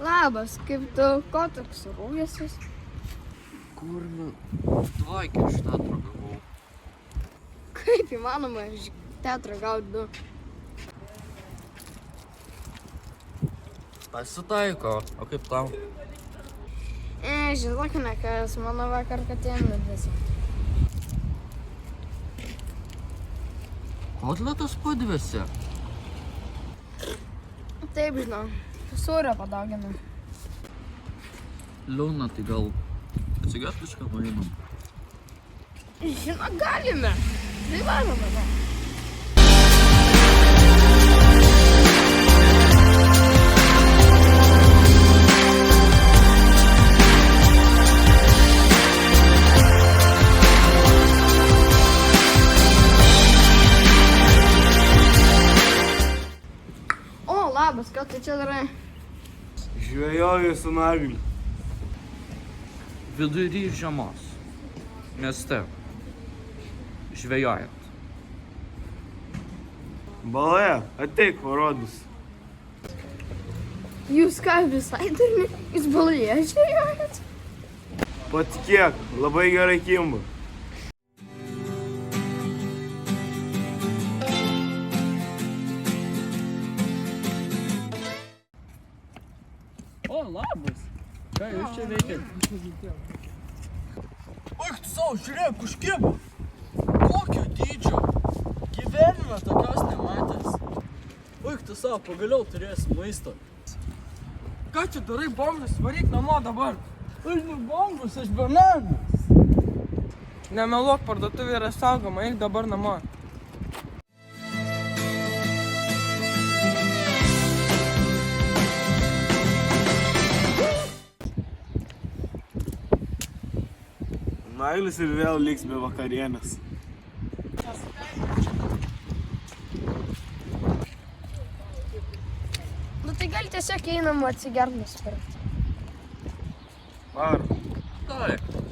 Labas, kaip tu, ko toks rūjęsis? Kurna, dvaikį iš teatro gavau. Kaip įmanoma iš teatro gauti du? Pasitaiko, o kaip tau? Žinok, ne kas, mano vakar katėm vedėsi. Kotletas padvėsi? Taip, žinau, sūrio padauginu. Liūna, tai gal atsigert kažką paėmam? Žinok, galime. Tai varome, ne? O, labas, ką tu čia darai? Žvejoju su nagliu. Vidury žiemos. Mieste. Žvejojant. Baloje, ateik, parodys. Jūs ką, visai durni? Jūs baloje žvejojat? Patikėk, labai gerai kimba. O, labas. Ką jūs čia veikiat? Ach, tu savo, žiūrėk, užkibo. Kokio dydžio? Gyvenime tokios nematęs. Uik, tu savo, pagaliau turėsi maisto. Ką čia darai, bombas? Varyk namo dabar. Aš ne bombus, aš bananas. Nemeluok, parduotuvė yra saugoma, eik dabar namo. Naglis ir vėl liks be vakarienės. Nu tai gal tiesiog einam atsigert nusipirkti. Ar? Taip.